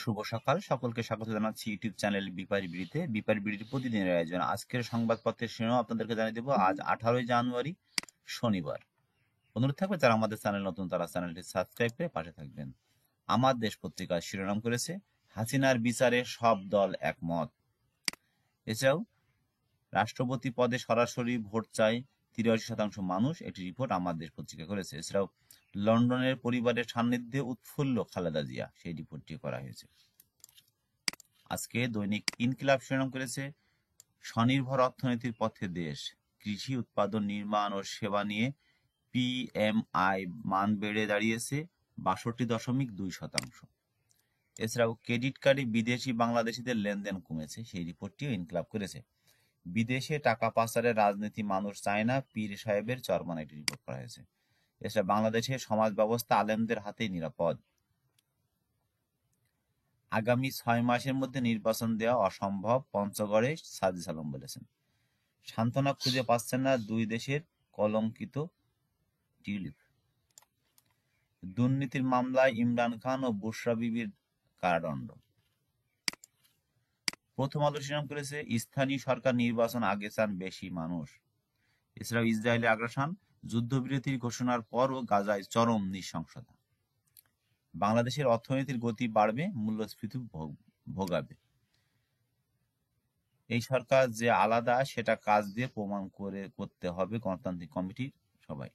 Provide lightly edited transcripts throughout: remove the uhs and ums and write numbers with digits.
শুভ সকাল, সকলকে স্বাগত জানাচ্ছি ইউটিউব চ্যানেল বিপারি বিড়িতে। বিপারি বিড়ির প্রতিদিনের আয়োজন। আজকের সংবাদপত্রের শিরোনাম আপনাদেরকে জানিয়ে দেবো। আজ 18 জানুয়ারি, শনিবার। অনুরোধ থাকবে যারা আমাদের চ্যানেল নতুন তারা চ্যানেলটি সাবস্ক্রাইব করে পাশে থাকবেন। আমার দেশ পত্রিকার শিরোনাম করেছে, হাসিনার বিচারে সব দল একমত। এছাড়াও রাষ্ট্রপতি পদে সরাসরি ভোট চায় 83% মানুষ, একটি রিপোর্ট আমার দেশ পত্রিকা করেছে। এছাড়াও লন্ডনের পরিবারের সান্নিধ্যে উৎফুল্ল খালেদা জিয়া, সেই রিপোর্টটি করা হয়েছে। আজকে দৈনিক ইনকিলাব শিরোনাম করেছে, স্বনির্ভর অর্থনীতির পথে দেশ, কৃষি উৎপাদন, নির্মাণ ও সেবা নিয়ে পিএমআই মান বেড়ে দাঁড়িয়েছে 62.2%। এছাড়াও ক্রেডিট কার্ডে বিদেশি বাংলাদেশিদের লেনদেন কমেছে, সেই রিপোর্টটিও ইনকিলাব করেছে। বিদেশে টাকা পাচারের রাজনীতি মানুষ চায় না, পীর সাহেবের চরমান, একটি রিপোর্ট করা হয়েছে। এছাড়া বাংলাদেশের সমাজ ব্যবস্থা আলেমদের হাতেই নিরাপদ। আগামী 6 মাসের মধ্যে নির্বাচন দেওয়া অসম্ভব, পঞ্চগড়ে সাজিদ আলম বলেছেন। সান্ত্বনা খুঁজে পাচ্ছেন না দুই দেশের কলঙ্কিত টিউলিপ। দুর্নীতির মামলায় ইমরান খান ও বুশরা বিবির কারাদণ্ড। প্রথম আলো শিরোনাম করেছে, স্থানীয় সরকার নির্বাচন আগে চান বেশি মানুষ। এছাড়াও ইসরায়েলের আগ্রাসন, যুদ্ধবিরতির ঘোষণার পরও গাজায় চরম নৃশংসতা। বাংলাদেশের অর্থনীতির গতি বাড়বে, মূল্যস্ফীতি ভোগাবে। এই সরকার যে আলাদা সেটা কাজ দিয়ে প্রমাণ করতে হবে গণতান্ত্রিক কমিটির সবাই।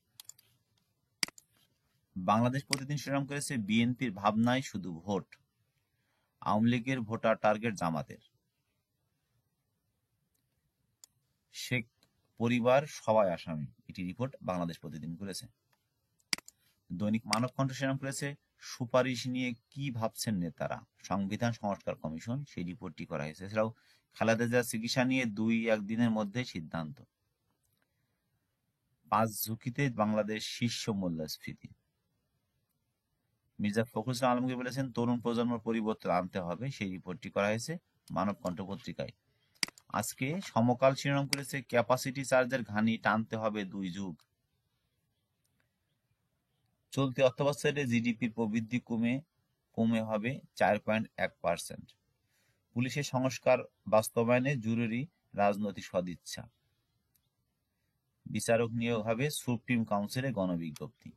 বাংলাদেশ প্রতিদিন শিরোনাম করেছে, বিএনপির ভাবনায় শুধু ভোট, আওয়ামী লীগের ভোটার টার্গেট জামাতের। শেখ পরিবার সবাই আসামি, এটি রিপোর্ট বাংলাদেশ প্রতিদিন করেছে। দৈনিক মানব কণ্ঠ শিরোনাম করেছে, সুপারিশ নিয়ে কি ভাবছেন নেতারা, সংবিধান সংস্কার কমিশন, সেই রিপোর্টটি করা হয়েছে। এছাড়াও খালেদা জিয়ার চিকিৎসা নিয়ে 2-1 দিনের মধ্যে সিদ্ধান্ত। 5 ঝুঁকিতে বাংলাদেশ শীর্ষ মূল্যস্ফীতি। মির্জা ফখরুল ইসলাম আলমগীর বলেছেন, তরুণ প্রজন্মের পরিবর্তন আনতে হবে, সেই রিপোর্টটি করা হয়েছে মানব কণ্ঠ পত্রিকায়। আজকে সমকাল শিরোনাম করেছে, ক্যাপাসিটি চার্জের ঘানি টানতে হবে 2 যুগ। চলতি অর্থবছরে জিডিপির প্রবৃদ্ধি কমে হবে 4.1%। পুলিশের সংস্কার বাস্তবায়নে জরুরি রাজনৈতিক সদিচ্ছা। বিচারক নিয়োগ হবে সুপ্রিম কাউন্সিলে গণবিজ্ঞপ্তি।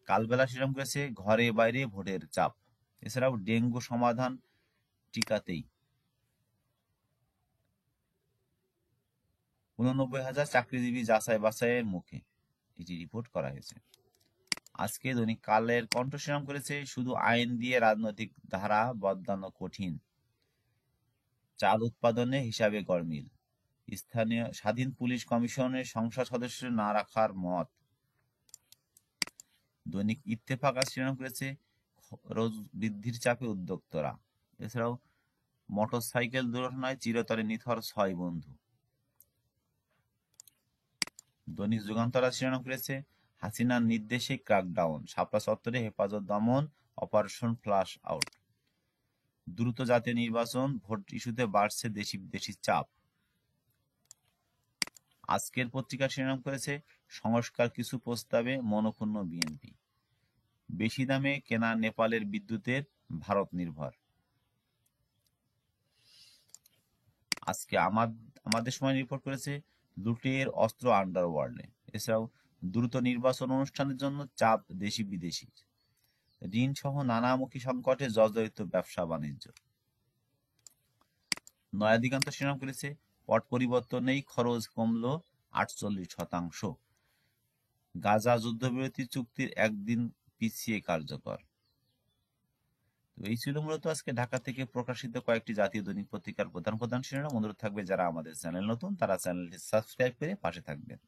কালবেলা শিরোনাম করেছে, ঘরে বাইরে ভোটের চাপ। এছাড়াও ডেঙ্গু সমাধান টিকাতেই। 89,000 চাকরিজীবী যাচাই বাছাইয়ের মুখে, এটি রিপোর্ট করা হয়েছে। আজকে দৈনিক কালের কণ্ঠ শিরোনাম করেছে, শুধু আইন দিয়ে রাজনৈতিক ধারা বদলানো কঠিন, চাল উৎপাদনে হিসাবে গরমিল, স্থানীয় স্বাধীন পুলিশ কমিশনের সংসদ সদস্য না রাখার মত। দৈনিক ইত্তেফাক শিরোনাম করেছে, খরচ বৃদ্ধির চাপে উদ্যোক্তারা। এছাড়াও মোটরসাইকেল দুর্ঘটনায় চিরতরে নিথর 6 বন্ধু। দৈনিক যুগান্তর শিরোনাম করেছে, হাসিনার নির্দেশে ক্র্যাকডাউন, শাপলা চত্বরে হেফাজত দমন, অপারেশন ফ্লাশ আউট। দ্রুত জাতীয় নির্বাচন, ভোট ইস্যুতে বাড়ছে দেশি বিদেশি চাপ। আজকের পত্রিকা শিরোনাম করেছে, সংস্কার কিছু প্রস্তাবে মনক্ষুণ্ণ বিএনপি, বেশি দামে কেনা নেপালের বিদ্যুতের ভারত নির্ভর। আজকে আমাদের সময় রিপোর্ট করেছে, লুটের অস্ত্র আন্ডারওয়ার্ল্ডে। এছাড়াও দ্রুত নির্বাচন অনুষ্ঠানের জন্য চাপ দেশি বিদেশি। ঋণ সহ নানামুখী সংকটে জর্জরিত ব্যবসা বাণিজ্য। নয়া দিগন্ত শিরোনাম করেছে, পট পরিবর্তনেই খরচ কমল 48%। গাজা যুদ্ধবিরতি চুক্তির 1 দিন পিছিয়ে কার্যকর। তো এই ছিল মূলত আজকে ঢাকা থেকে প্রকাশিত কয়েকটি জাতীয় দৈনিক পত্রিকার প্রধান প্রধান শিরোনাম। অনুরোধ থাকবে যারা আমাদের চ্যানেল নতুন তারা চ্যানেলটি সাবস্ক্রাইব করে পাশে থাকবেন।